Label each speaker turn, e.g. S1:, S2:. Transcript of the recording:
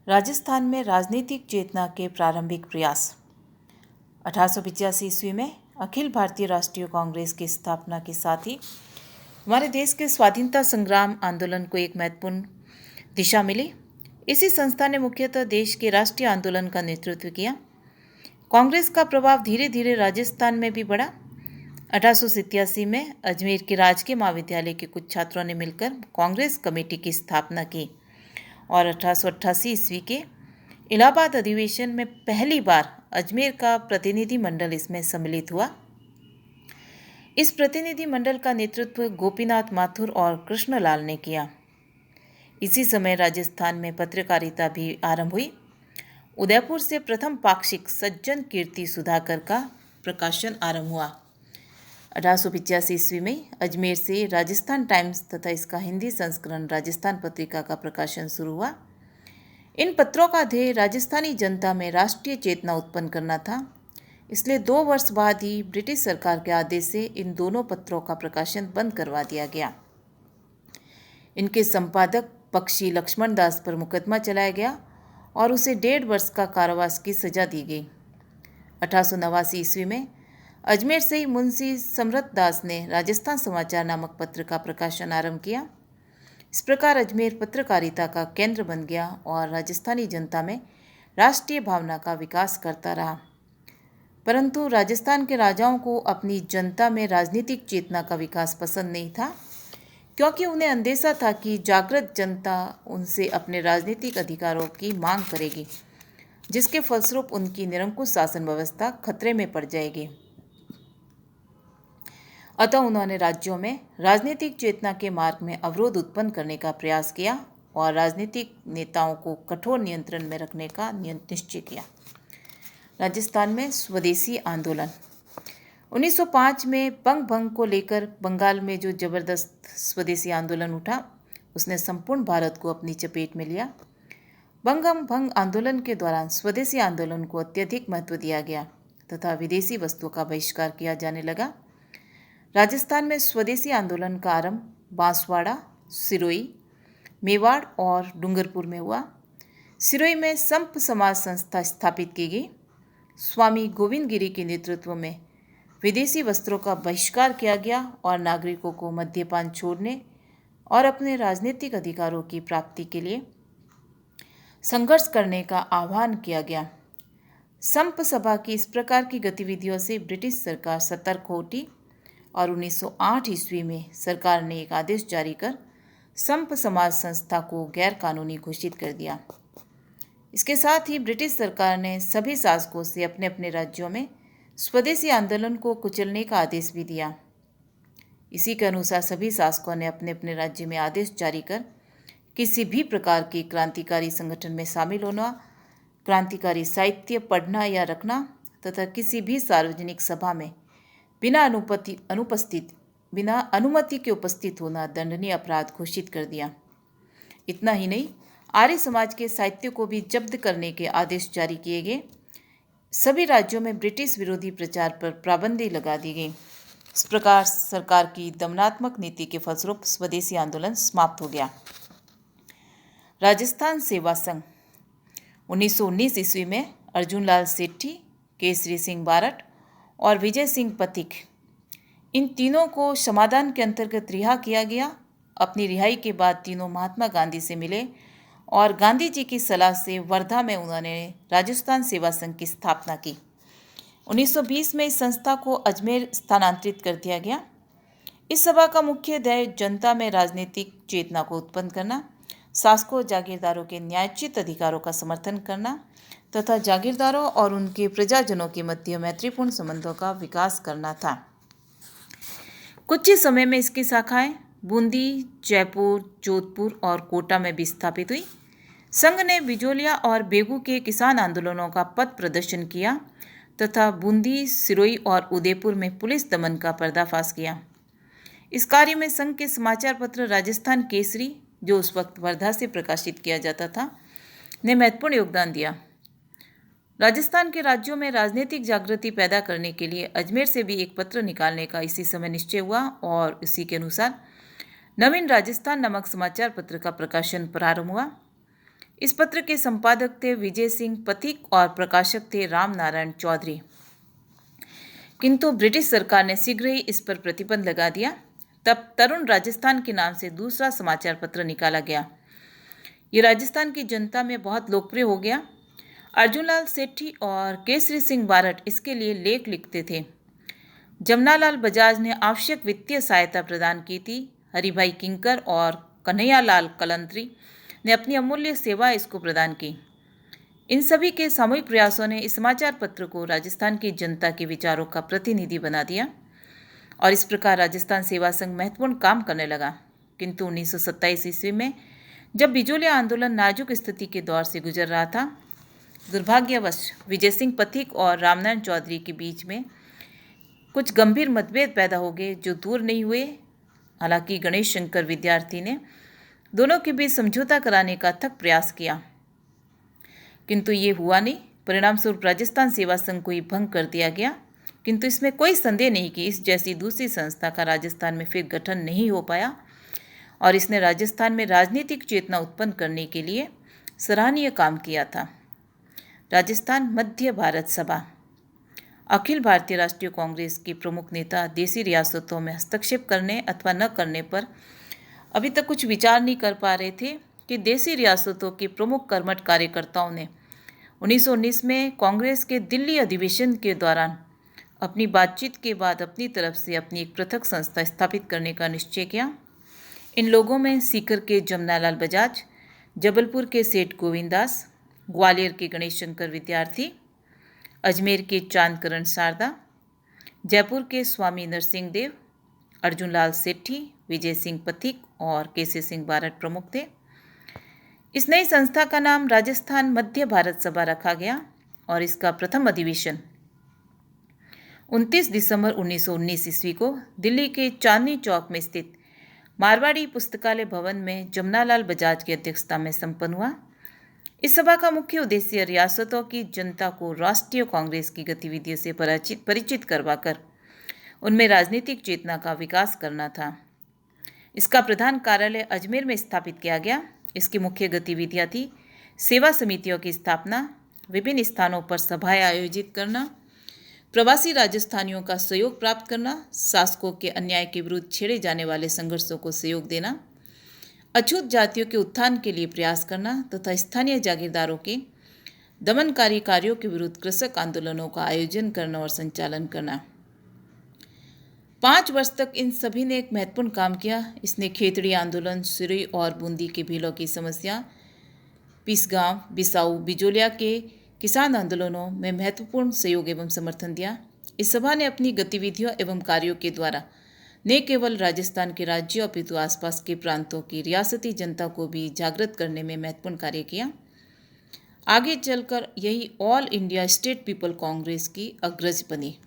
S1: राजस्थान में राजनीतिक चेतना के प्रारंभिक प्रयास। 1885 ईस्वी में अखिल भारतीय राष्ट्रीय कांग्रेस की स्थापना के साथ ही हमारे देश के स्वाधीनता संग्राम आंदोलन को एक महत्वपूर्ण दिशा मिली। इसी संस्था ने मुख्यतः देश के राष्ट्रीय आंदोलन का नेतृत्व किया। कांग्रेस का प्रभाव धीरे धीरे राजस्थान में भी बढ़ा। 1887 में अजमेर के राजकीय महाविद्यालय के कुछ छात्रों ने मिलकर कांग्रेस कमेटी की स्थापना की और 1888 ईस्वी के इलाहाबाद अधिवेशन में पहली बार अजमेर का प्रतिनिधि मंडल इसमें सम्मिलित हुआ। इस प्रतिनिधि मंडल का नेतृत्व गोपीनाथ माथुर और कृष्णलाल ने किया। इसी समय राजस्थान में पत्रकारिता भी आरंभ हुई। उदयपुर से प्रथम पाक्षिक सज्जन कीर्ति सुधाकर का प्रकाशन आरंभ हुआ। 1885 ईस्वी में अजमेर से राजस्थान टाइम्स तथा इसका हिंदी संस्करण राजस्थान पत्रिका का प्रकाशन शुरू हुआ। इन पत्रों का ध्येय राजस्थानी जनता में राष्ट्रीय चेतना उत्पन्न करना था। इसलिए 2 वर्ष बाद ही ब्रिटिश सरकार के आदेश से इन दोनों पत्रों का प्रकाशन बंद करवा दिया गया। इनके संपादक पक्षी लक्ष्मण दास पर मुकदमा चलाया गया और उसे 1.5 वर्ष का कारावास की सजा दी गई। 1889 ईस्वी में अजमेर से ही मुंशी समरथ दास ने राजस्थान समाचार नामक पत्र का प्रकाशन आरंभ किया। इस प्रकार अजमेर पत्रकारिता का केंद्र बन गया और राजस्थानी जनता में राष्ट्रीय भावना का विकास करता रहा। परंतु राजस्थान के राजाओं को अपनी जनता में राजनीतिक चेतना का विकास पसंद नहीं था, क्योंकि उन्हें अंदेशा था कि जागृत जनता उनसे अपने राजनीतिक अधिकारों की मांग करेगी, जिसके फलस्वरूप उनकी निरंकुश शासन व्यवस्था खतरे में पड़ जाएगी। अतः उन्होंने राज्यों में राजनीतिक चेतना के मार्ग में अवरोध उत्पन्न करने का प्रयास किया और राजनीतिक नेताओं को कठोर नियंत्रण में रखने का निश्चय किया। राजस्थान में स्वदेशी आंदोलन। 1905 में बंग भंग को लेकर बंगाल में जो जबरदस्त स्वदेशी आंदोलन उठा, उसने संपूर्ण भारत को अपनी चपेट में लिया। बंगम भंग आंदोलन के दौरान स्वदेशी आंदोलन को अत्यधिक महत्व दिया गया तथा विदेशी वस्तुओं का बहिष्कार किया जाने लगा। राजस्थान में स्वदेशी आंदोलन का आरंभ बांसवाड़ा, सिरोही, मेवाड़ और डूंगरपुर में हुआ। सिरोही में संप समाज संस्था स्थापित की गई। स्वामी गोविंद गिरी के नेतृत्व में विदेशी वस्त्रों का बहिष्कार किया गया और नागरिकों को मद्यपान छोड़ने और अपने राजनीतिक अधिकारों की प्राप्ति के लिए संघर्ष करने का आह्वान किया गया। संप सभा की इस प्रकार की गतिविधियों से ब्रिटिश सरकार सतर्क हो उठी और 1908 ईस्वी में सरकार ने एक आदेश जारी कर संप समाज संस्था को गैर कानूनी घोषित कर दिया। इसके साथ ही ब्रिटिश सरकार ने सभी शासकों से अपने अपने राज्यों में स्वदेशी आंदोलन को कुचलने का आदेश भी दिया। इसी के अनुसार सभी शासकों ने अपने अपने राज्य में आदेश जारी कर किसी भी प्रकार के क्रांतिकारी संगठन में शामिल होना, क्रांतिकारी साहित्य पढ़ना या रखना तथा किसी भी सार्वजनिक सभा में बिना अनुमति के उपस्थित होना दंडनीय अपराध घोषित कर दिया। इतना ही नहीं, आर्य समाज के साहित्य को भी जब्त करने के आदेश जारी किए गए। सभी राज्यों में ब्रिटिश विरोधी प्रचार पर पाबंदी लगा दी गई। इस प्रकार सरकार की दमनात्मक नीति के फलस्वरूप स्वदेशी आंदोलन समाप्त हो गया। राजस्थान सेवा संघ। 1919 ईस्वी में अर्जुन लाल सेठी, केसरी सिंह बारठ और विजय सिंह पथिक, इन तीनों को समाधान के अंतर्गत रिहा किया गया। अपनी रिहाई के बाद तीनों महात्मा गांधी से मिले और गांधी जी की सलाह से वर्धा में उन्होंने राजस्थान सेवा संघ की स्थापना की। 1920 में इस संस्था को अजमेर स्थानांतरित कर दिया गया। इस सभा का मुख्य ध्येय जनता में राजनीतिक चेतना को उत्पन्न करना, शासकों जागीरदारों के न्यायोचित अधिकारों का समर्थन करना तथा जागीरदारों और उनके प्रजाजनों के मध्य मैत्रीपूर्ण संबंधों का विकास करना था। कुछ ही समय में इसकी शाखाएं बूंदी, जयपुर, जोधपुर और कोटा में भी स्थापित हुई। संघ ने बिजोलिया और बेगू के किसान आंदोलनों का पथ प्रदर्शन किया तथा बूंदी, सिरोही और उदयपुर में पुलिस दमन का पर्दाफाश किया। इस कार्य में संघ के समाचार पत्र राजस्थान केसरी, जो उस वक्त वर्धा से प्रकाशित किया जाता था, ने महत्वपूर्ण योगदान दिया। राजस्थान के राज्यों में राजनीतिक जागृति पैदा करने के लिए अजमेर से भी एक पत्र निकालने का इसी समय निश्चय हुआ और इसी के अनुसार नवीन राजस्थान नामक समाचार पत्र का प्रकाशन प्रारंभ हुआ। इस पत्र के संपादक थे विजय सिंह पथिक और प्रकाशक थे राम नारायण चौधरी। किंतु ब्रिटिश सरकार ने शीघ्र ही इस पर प्रतिबंध लगा दिया। तब तरुण राजस्थान के नाम से दूसरा समाचार पत्र निकाला गया। ये राजस्थान की जनता में बहुत लोकप्रिय हो गया। अर्जुनलाल सेठी और केसरी सिंह बारट इसके लिए लेख लिखते थे। जमनालाल बजाज ने आवश्यक वित्तीय सहायता प्रदान की थी। हरिभाई किंकर और कन्हैयालाल कलंत्री ने अपनी अमूल्य सेवा इसको प्रदान की। इन सभी के सामूहिक प्रयासों ने इस समाचार पत्र को राजस्थान की जनता के विचारों का प्रतिनिधि बना दिया और इस प्रकार राजस्थान सेवा संघ महत्वपूर्ण काम करने लगा। किंतु 1927 ईस्वी में जब बिजोलिया आंदोलन नाजुक स्थिति के दौर से गुजर रहा था, दुर्भाग्यवश विजय सिंह पथिक और रामनारायण चौधरी के बीच में कुछ गंभीर मतभेद पैदा हो गए जो दूर नहीं हुए। हालांकि गणेश शंकर विद्यार्थी ने दोनों के बीच समझौता कराने का अथक प्रयास किया, किंतु ये हुआ नहीं। परिणाम स्वरूप राजस्थान सेवा संघ को ही भंग कर दिया गया। किंतु इसमें कोई संदेह नहीं कि इस जैसी दूसरी संस्था का राजस्थान में फिर गठन नहीं हो पाया और इसने राजस्थान में राजनीतिक चेतना उत्पन्न करने के लिए सराहनीय काम किया था। राजस्थान मध्य भारत सभा। अखिल भारतीय राष्ट्रीय कांग्रेस के प्रमुख नेता देसी रियासतों में हस्तक्षेप करने अथवा न करने पर अभी तक कुछ विचार नहीं कर पा रहे थे कि देसी रियासतों के प्रमुख कर्मठ कार्यकर्ताओं ने 1919 में कांग्रेस के दिल्ली अधिवेशन के दौरान अपनी बातचीत के बाद अपनी तरफ से अपनी एक पृथक संस्था स्थापित करने का निश्चय किया। इन लोगों में सीकर के जमनालाल बजाज, जबलपुर के सेठ गोविंदास, ग्वालियर के गणेश शंकर विद्यार्थी, अजमेर के चांदकरण शारदा, जयपुर के स्वामी नरसिंह देव, अर्जुनलाल सेठी, विजय सिंह पथिक और केसरी सिंह बारट प्रमुख थे। इस नई संस्था का नाम राजस्थान मध्य भारत सभा रखा गया और इसका प्रथम अधिवेशन 29 दिसंबर 1919 ईस्वी को दिल्ली के चांदनी चौक में स्थित मारवाड़ी पुस्तकालय भवन में जमनालाल बजाज की अध्यक्षता में संपन्न हुआ। इस सभा का मुख्य उद्देश्य रियासतों की जनता को राष्ट्रीय कांग्रेस की गतिविधियों से परिचित करवाकर उनमें राजनीतिक चेतना का विकास करना था। इसका प्रधान कार्यालय अजमेर में स्थापित किया गया। इसकी मुख्य गतिविधियां थी सेवा समितियों की स्थापना, विभिन्न स्थानों पर सभाएं आयोजित करना, प्रवासी राजस्थानियों का सहयोग प्राप्त करना, शासकों के अन्याय के विरुद्ध छेड़े जाने वाले संघर्षों को सहयोग देना, अछूत जातियों के उत्थान के लिए प्रयास करना तथा स्थानीय जागीरदारों के दमनकारी कार्यों के विरुद्ध कृषक आंदोलनों का आयोजन करना और संचालन करना। 5 वर्ष तक इन सभी ने एक महत्वपूर्ण काम किया। इसने खेतड़ी आंदोलन, सिरोही और बूंदी के भीलों की समस्या, पिसगांव, बिसाऊ, बिजोलिया के किसान आंदोलनों में महत्वपूर्ण सहयोग एवं समर्थन दिया। इस सभा ने अपनी गतिविधियों एवं कार्यों के द्वारा न केवल राजस्थान के राज्यों अपितु आसपास के प्रांतों की रियासती जनता को भी जागृत करने में महत्वपूर्ण कार्य किया। आगे चलकर यही all India state people Congress की अग्रज बनी।